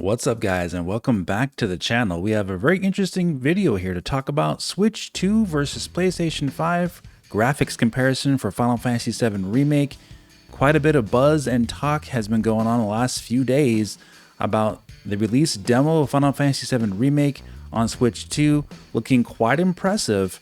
What's up guys, and welcome back to the channel. We have a very interesting video here to talk about Switch 2 versus PlayStation 5 graphics comparison for Final Fantasy VII Remake. Quite a bit of buzz and talk has been going on the last few days about the release demo of Final Fantasy VII Remake on Switch 2, looking quite impressive,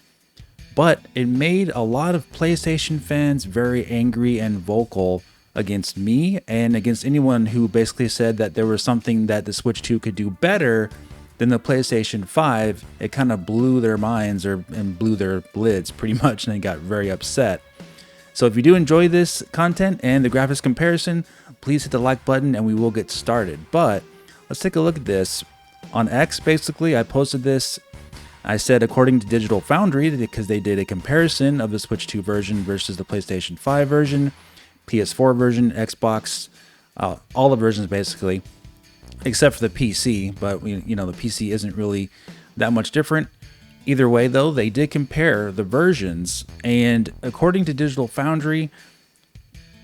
but it made a lot of PlayStation fans very angry and vocal against me and against anyone who basically said that there was something that the Switch 2 could do better than the PlayStation 5. It kind of blew their minds and blew their lids pretty much, and they got very upset. So if you do enjoy this content and the graphics comparison, please hit the like button and we will get started. But let's take a look at this. On X, basically, I posted this. I said according to Digital Foundry, because they did a comparison of the Switch 2 version versus the PlayStation 5 version, PS4 version, Xbox, all the versions basically, except for the PC, but the PC isn't really that much different. Either way though, they did compare the versions, and according to Digital Foundry,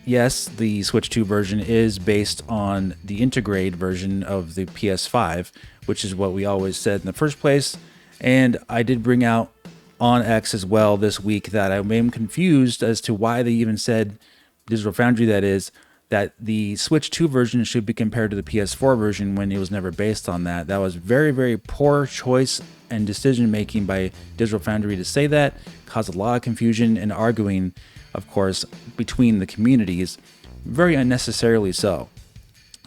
yes, the Switch 2 version is based on the integrated version of the PS5, which is what we always said in the first place. And I did bring out on X as well this week that I am confused as to why they even said, Digital Foundry that is, that the Switch 2 version should be compared to the PS4 version when it was never based on that. That was very, very poor choice and decision making by Digital Foundry to say that. Caused a lot of confusion and arguing, of course, between the communities, very unnecessarily so.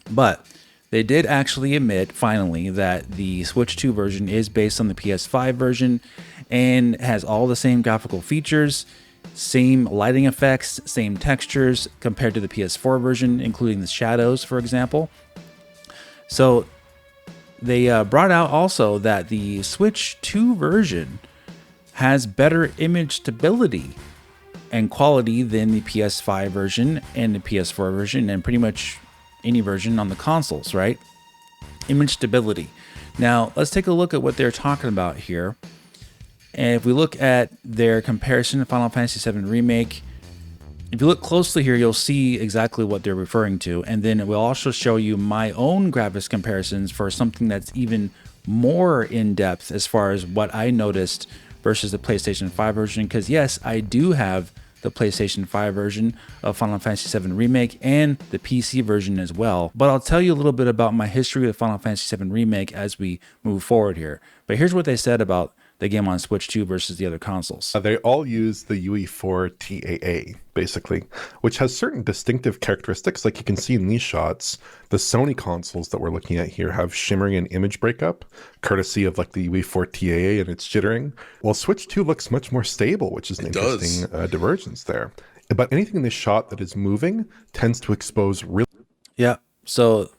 But they did actually admit finally that the Switch 2 version is based on the PS5 version and has all the same graphical features, same lighting effects, same textures compared to the PS4 version, including the shadows, for example. So they brought out also that the Switch 2 version has better image stability and quality than the PS5 version and the PS4 version and pretty much any version on the consoles, right? Image stability. Now, let's take a look at what they're talking about here. And if we look at their comparison to Final Fantasy VII Remake, if you look closely here, you'll see exactly what they're referring to. And then it will also show you my own graphics comparisons for something that's even more in-depth as far as what I noticed versus the PlayStation 5 version. Because yes, I do have the PlayStation 5 version of Final Fantasy VII Remake and the PC version as well. But I'll tell you a little bit about my history with Final Fantasy VII Remake as we move forward here. But here's what they said about the game on Switch 2 versus the other consoles. They all use the UE4 TAA, basically, which has certain distinctive characteristics. Like you can see in these shots, the Sony consoles that we're looking at here have shimmering and image breakup, courtesy of like the UE4 TAA and its jittering. While Switch 2 looks much more stable, which is an interesting divergence there. But anything in this shot that is moving tends to expose real... Yeah, so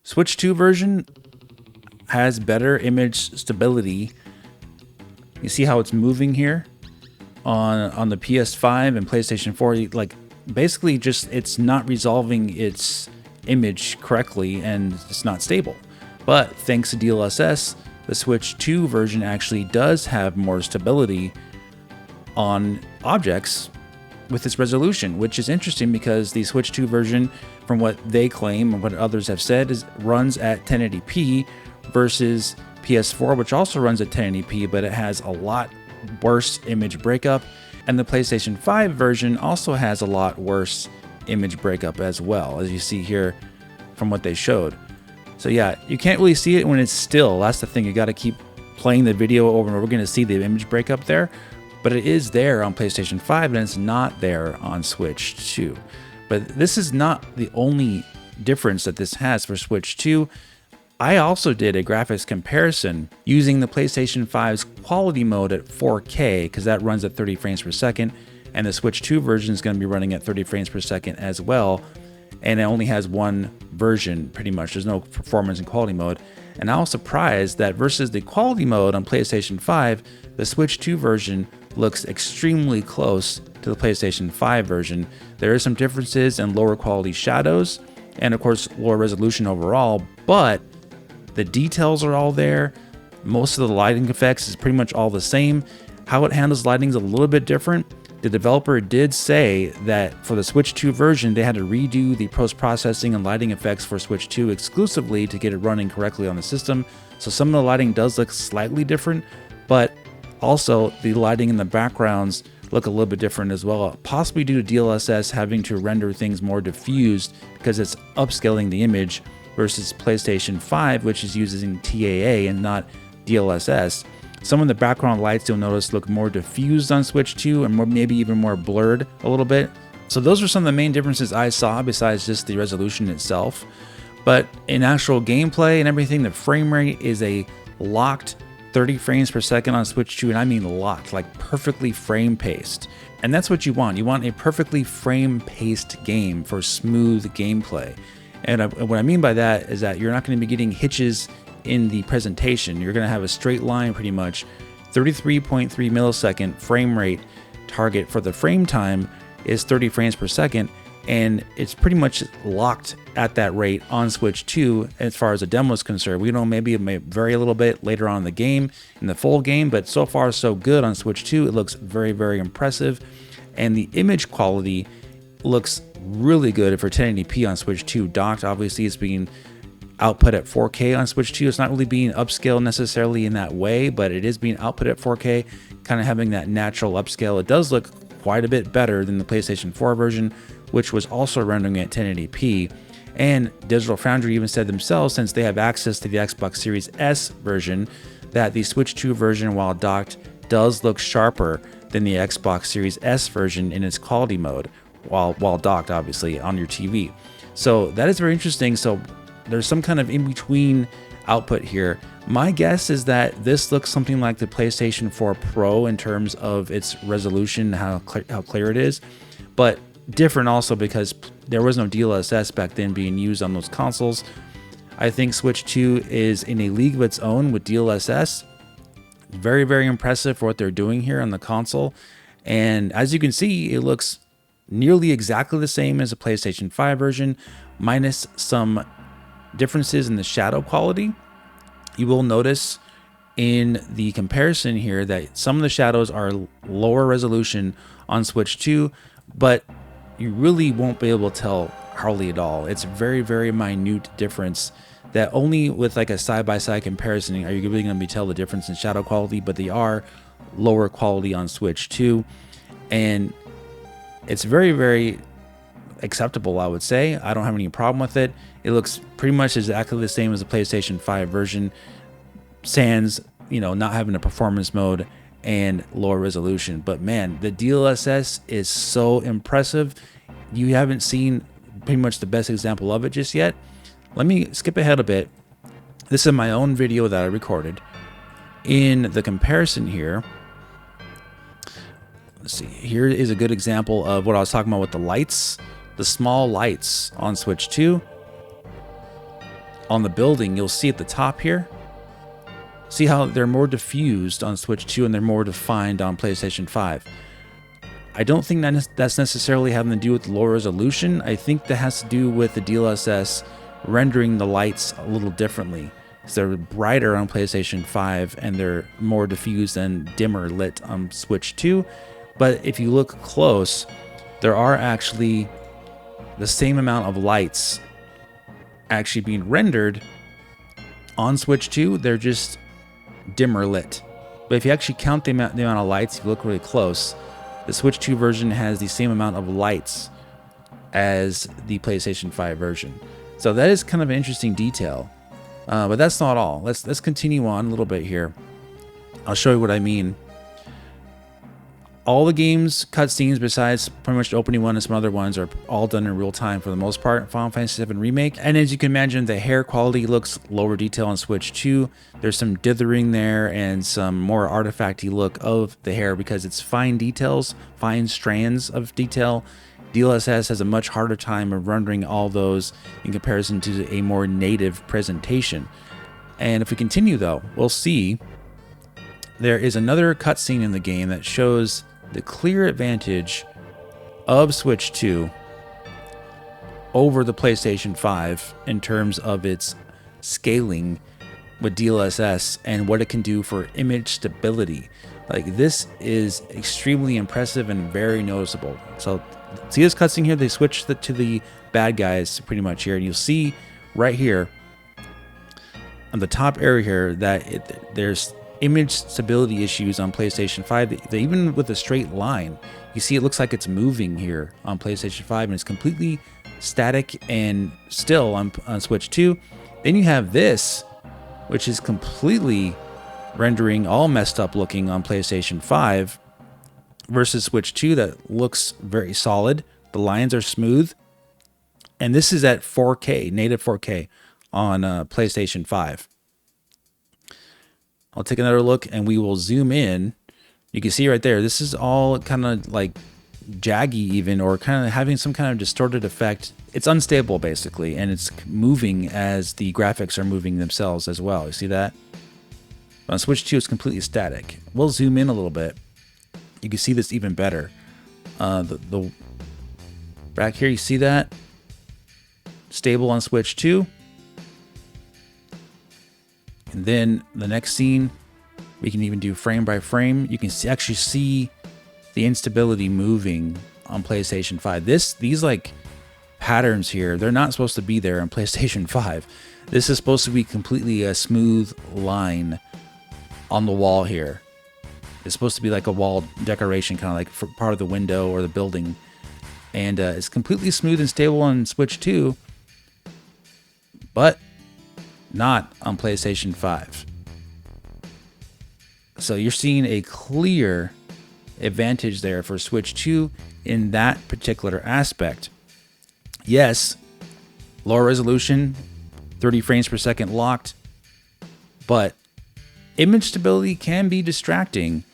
Switch 2 version has better image stability. You see how it's moving here on the PS5 and PlayStation 4. Like basically just it's not resolving its image correctly and it's not stable. But thanks to DLSS, the Switch 2 version actually does have more stability on objects with its resolution, which is interesting because the Switch 2 version, from what they claim and what others have said, runs at 1080p versus PS4, which also runs at 1080p, but it has a lot worse image breakup. And the PlayStation 5 version also has a lot worse image breakup as well, as you see here from what they showed. So yeah, you can't really see it when it's still. That's the thing. You got to keep playing the video over and over again to see the image breakup there. But it is there on PlayStation 5 and it's not there on Switch 2. But this is not the only difference that this has for Switch 2. I also did a graphics comparison using the PlayStation 5's quality mode at 4K because that runs at 30 frames per second, and the Switch 2 version is going to be running at 30 frames per second as well, and it only has one version pretty much. There's no performance and quality mode, and I was surprised that versus the quality mode on PlayStation 5, the Switch 2 version looks extremely close to the PlayStation 5 version. There are some differences in lower quality shadows and of course lower resolution overall, but the details are all there. Most of the lighting effects is pretty much all the same. How it handles lighting is a little bit different. The developer did say that for the Switch 2 version, they had to redo the post-processing and lighting effects for Switch 2 exclusively to get it running correctly on the system. So some of the lighting does look slightly different, but also the lighting in the backgrounds look a little bit different as well, possibly due to DLSS having to render things more diffused because it's upscaling the image versus PlayStation 5, which is using TAA and not DLSS. Some of the background lights you'll notice look more diffused on Switch 2 and maybe even more blurred a little bit. So those are some of the main differences I saw besides just the resolution itself. But in actual gameplay and everything, the frame rate is a locked 30 frames per second on Switch 2, and I mean locked, like perfectly frame-paced. And that's what you want. You want a perfectly frame-paced game for smooth gameplay. And what I mean by that is that you're not going to be getting hitches in the presentation. You're going to have a straight line pretty much. 33.3 millisecond frame rate target for the frame time is 30 frames per second, and it's pretty much locked at that rate on Switch 2 as far as the demo is concerned. We know maybe it may vary a little bit later on in the game, in the full game, but so far so good on Switch 2. It looks very, very impressive, and the image quality looks really good for 1080p on Switch 2. Docked, obviously, it's being output at 4K on Switch 2. It's not really being upscaled necessarily in that way, but it is being output at 4K, kind of having that natural upscale. It does look quite a bit better than the PlayStation 4 version, which was also rendering at 1080p. And Digital Foundry even said themselves, since they have access to the Xbox Series S version, that the Switch 2 version, while docked, does look sharper than the Xbox Series S version in its quality mode, while docked, obviously, on your TV. So that is very interesting. So there's some kind of in-between output here. My guess is that this looks something like the PlayStation 4 Pro in terms of its resolution, how clear it is, but different also because there was no DLSS back then being used on those consoles. I think Switch 2 is in a league of its own with DLSS. Very, very impressive for what they're doing here on the console. And as you can see, it looks nearly exactly the same as a PlayStation 5 version, minus some differences in the shadow quality. You will notice in the comparison here that some of the shadows are lower resolution on Switch 2, but you really won't be able to tell hardly at all. It's very, very minute difference that only with like a side-by-side comparison are you really going to be tell the difference in shadow quality, but they are lower quality on Switch 2. And it's very, very acceptable, I would say. I don't have any problem with it. It looks pretty much exactly the same as the PlayStation 5 version, sans, not having a performance mode and lower resolution. But man, the DLSS is so impressive. You haven't seen pretty much the best example of it just yet. Let me skip ahead a bit. This is my own video that I recorded. In the comparison here, let's see, here is a good example of what I was talking about with the lights, the small lights on Switch 2. On the building, you'll see at the top here, see how they're more diffused on Switch 2 and they're more defined on PlayStation 5. I don't think that's necessarily having to do with the lower resolution. I think that has to do with the DLSS rendering the lights a little differently. So they're brighter on PlayStation 5 and they're more diffused and dimmer lit on Switch 2. But if you look close, there are actually the same amount of lights actually being rendered on Switch 2. They're just dimmer lit. But if you actually count the amount of lights, if you look really close, the Switch 2 version has the same amount of lights as the PlayStation 5 version. So that is kind of an interesting detail. But that's not all. Let's continue on a little bit here. I'll show you what I mean. All the game's cutscenes, besides pretty much the opening one and some other ones, are all done in real time for the most part in Final Fantasy VII Remake. And as you can imagine, the hair quality looks lower detail on Switch 2. There's some dithering there and some more artifacty look of the hair because it's fine details, fine strands of detail. DLSS has a much harder time of rendering all those in comparison to a more native presentation. And if we continue though, we'll see there is another cutscene in the game that shows the clear advantage of Switch 2 over the PlayStation 5 in terms of its scaling with DLSS and what it can do for image stability. Like, this is extremely impressive and very noticeable. So see this cutscene here? They switched to the bad guys pretty much here, and you'll see right here on the top area here that there's image stability issues on PlayStation 5. Even with a straight line, you see it looks like it's moving here on PlayStation 5, and it's completely static and still on Switch 2. Then you have this, which is completely rendering all messed up looking on PlayStation 5 versus Switch 2 that looks very solid. The lines are smooth. And this is at 4K, native 4K on PlayStation 5. I'll take another look and we will zoom in. You can see right there, this is all kind of like jaggy even, or kind of having some kind of distorted effect. It's unstable basically, and it's moving as the graphics are moving themselves as well. You see that? On Switch 2, it's completely static. We'll zoom in a little bit. You can see this even better. The back here, you see that? Stable on Switch 2. And then the next scene, we can even do frame by frame. You can actually see the instability moving on PlayStation 5. These like patterns here, they're not supposed to be there on PlayStation 5. This is supposed to be completely a smooth line on the wall here. It's supposed to be like a wall decoration, kind of like for part of the window or the building. And it's completely smooth and stable on Switch 2, but not on PlayStation 5. So you're seeing a clear advantage there for Switch 2 in that particular aspect. Yes, lower resolution, 30 frames per second locked, but image stability can be distracting.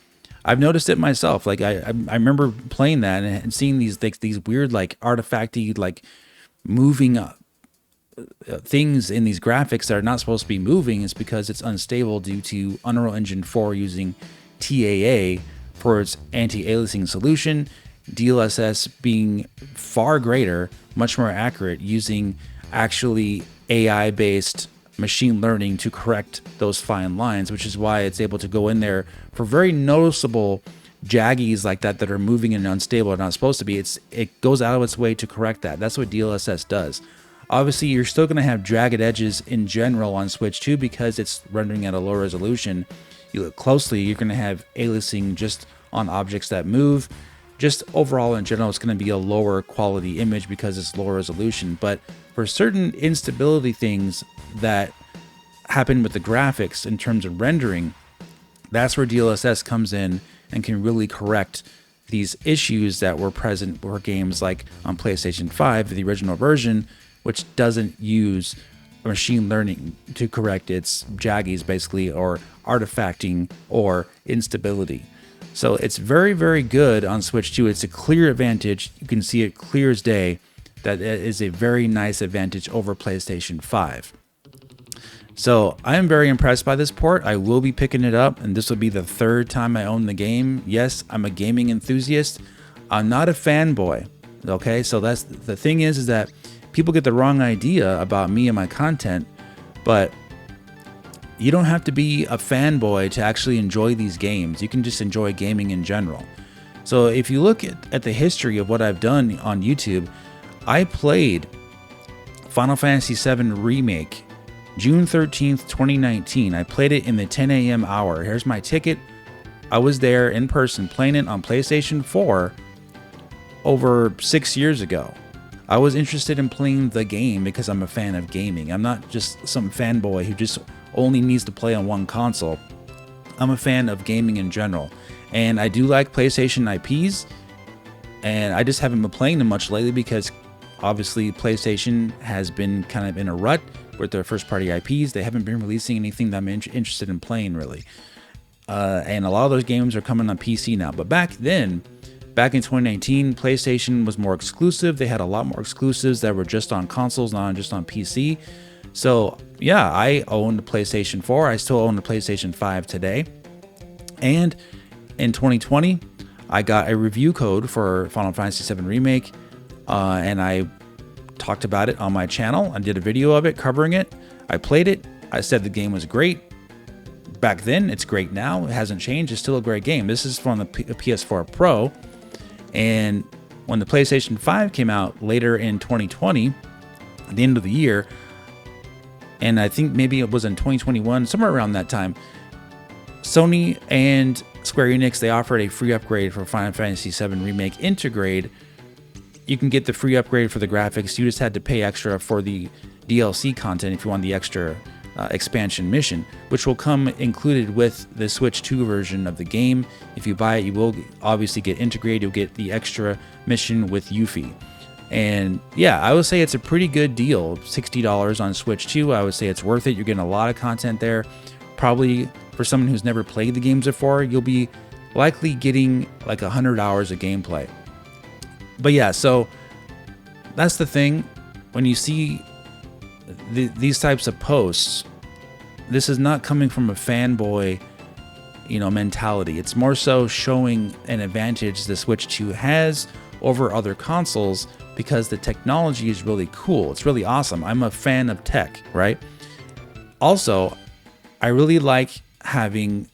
I've noticed it myself. Like I remember playing that and seeing these weird like artifacty like moving things in these graphics that are not supposed to be moving. Is because it's unstable due to Unreal Engine 4 using TAA for its anti-aliasing solution, DLSS being far greater, much more accurate, using actually AI-based machine learning to correct those fine lines, which is why it's able to go in there for very noticeable jaggies like that are moving and unstable and not supposed to be. It goes out of its way to correct that. That's what DLSS does. Obviously, you're still going to have jagged edges in general on Switch 2 because it's rendering at a low resolution. You look closely, you're going to have aliasing just on objects that move. Just overall in general, it's going to be a lower quality image because it's lower resolution. But for certain instability things that happen with the graphics in terms of rendering, that's where DLSS comes in and can really correct these issues that were present for games like on PlayStation 5, the original version, which doesn't use machine learning to correct its jaggies basically, or artifacting or instability. So it's very, very good on Switch 2. It's a clear advantage. You can see it clear as day. That is a very nice advantage over PlayStation 5. So I am very impressed by this port. I will be picking it up, and this will be the third time I own the game. Yes, I'm a gaming enthusiast. I'm not a fanboy. Okay, so that's the thing is that people get the wrong idea about me and my content, but you don't have to be a fanboy to actually enjoy these games. You can just enjoy gaming in general. So if you look at the history of what I've done on YouTube, I played Final Fantasy VII Remake June 13th, 2019. I played it in the 10 a.m. hour. Here's my ticket. I was there in person playing it on PlayStation 4 over 6 years ago. I was interested in playing the game because I'm a fan of gaming. I'm not just some fanboy who just only needs to play on one console. I'm a fan of gaming in general. And I do like PlayStation IPs, and I just haven't been playing them much lately because obviously PlayStation has been kind of in a rut with their first party IPs. They haven't been releasing anything that I'm interested in playing really. And a lot of those games are coming on PC now. But back then, back in 2019, PlayStation was more exclusive. They had a lot more exclusives that were just on consoles, not just on PC. So yeah, I owned a PlayStation 4. I still own a PlayStation 5 today. And in 2020, I got a review code for Final Fantasy VII Remake, and I talked about it on my channel. I did a video of it covering it. I played it. I said the game was great. back then. It's great now. It hasn't changed. It's still a great game. This is from the PS4 Pro. And when the PlayStation 5 came out later in 2020, at the end of the year, and I think maybe it was in 2021, somewhere around that time, Sony and Square Enix, they offered a free upgrade for Final Fantasy VII Remake Intergrade. You can get the free upgrade for the graphics. You just had to pay extra for the DLC content if you want the extra expansion mission, which will come included with the Switch 2 version of the game. If you buy it, you will obviously get Intergrade. You'll get the extra mission with Yuffie. And yeah, I would say it's a pretty good deal. $60 on Switch 2. I would say it's worth it. You're getting a lot of content there. Probably for someone who's never played the games before, you'll be likely getting like 100 hours of gameplay. But yeah, so that's the thing. When you see these types of posts, this is not coming from a fanboy, mentality. It's more so showing an advantage the Switch 2 has over other consoles because the technology is really cool. It's really awesome. I'm a fan of tech, right? Also, I really like having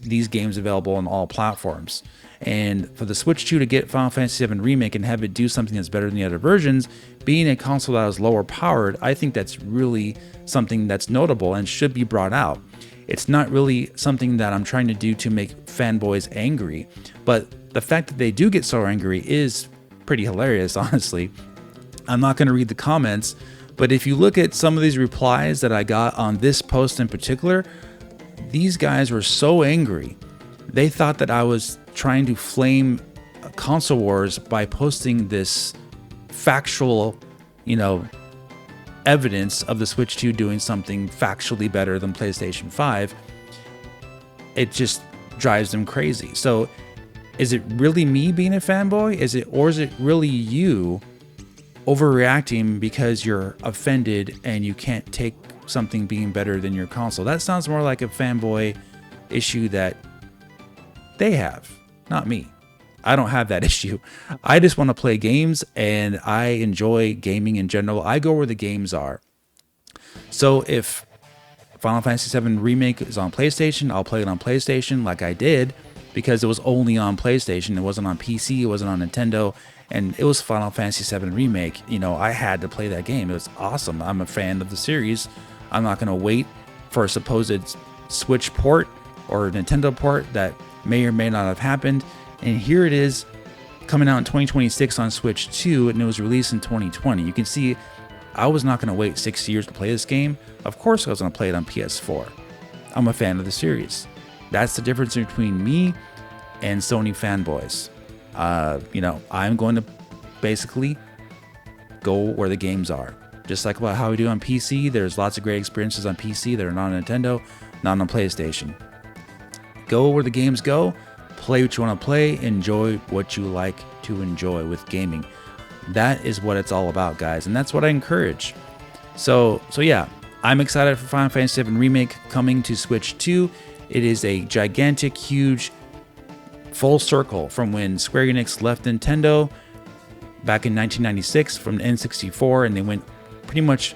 these games available on all platforms. And for the Switch 2 to get Final Fantasy VII Remake and have it do something that's better than the other versions, being a console that is lower powered, I think that's really something that's notable and should be brought out. It's not really something that I'm trying to do to make fanboys angry, but the fact that they do get so angry is pretty hilarious, honestly. I'm not going to read the comments, but if you look at some of these replies that I got on this post in particular, these guys were so angry. They thought that I was trying to flame console wars by posting this factual, evidence of the Switch 2 doing something factually better than PlayStation 5. It just drives them crazy. So is it really me being a fanboy? Or is it really you overreacting because you're offended and you can't take something being better than your console? That sounds more like a fanboy issue that they have, not me. I don't have that issue. I just want to play games and I enjoy gaming in general. I go where the games are. So if Final Fantasy VII Remake is on PlayStation, I'll play it on PlayStation like I did because it was only on PlayStation. It wasn't on PC, it wasn't on Nintendo, and it was Final Fantasy VII Remake. I had to play that game. It was awesome. I'm a fan of the series. I'm not going to wait for a supposed Switch port or Nintendo port that may or may not have happened. And here it is coming out in 2026 on Switch 2, and it was released in 2020. You can see I was not going to wait 6 years to play this game. Of course I was going to play it on PS4. I'm a fan of the series. That's the difference between me and Sony fanboys. I'm going to basically go where the games are. Just like how we do on PC, there's lots of great experiences on PC that are not on Nintendo, not on PlayStation. Go where the games go. Play what you want to play, enjoy what you like to enjoy with gaming. That is what it's all about, guys, and that's what I encourage. So yeah, I'm excited for Final Fantasy VII Remake coming to Switch 2. It is a gigantic, huge, full circle from when Square Enix left Nintendo back in 1996 from the N64, and they went pretty much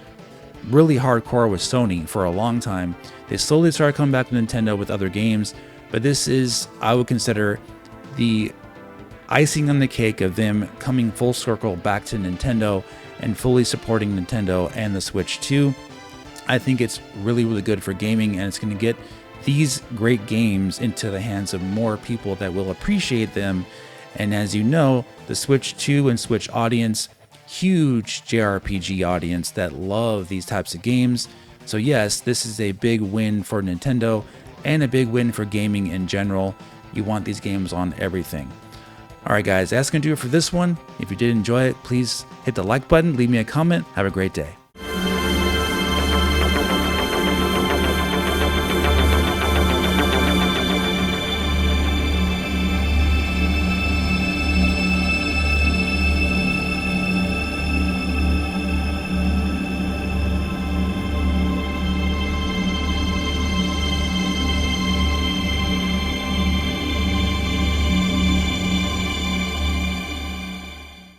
really hardcore with Sony for a long time. They slowly started coming back to Nintendo with other games. But this is, I would consider, the icing on the cake of them coming full circle back to Nintendo and fully supporting Nintendo and the Switch 2. I think it's really, really good for gaming, and it's going to get these great games into the hands of more people that will appreciate them. And as you know, the Switch 2 and Switch audience, huge JRPG audience that love these types of games. So yes, this is a big win for Nintendo and a big win for gaming in general. You want these games on everything. Alright guys, that's going to do it for this one. If you did enjoy it, please hit the like button, leave me a comment. Have a great day.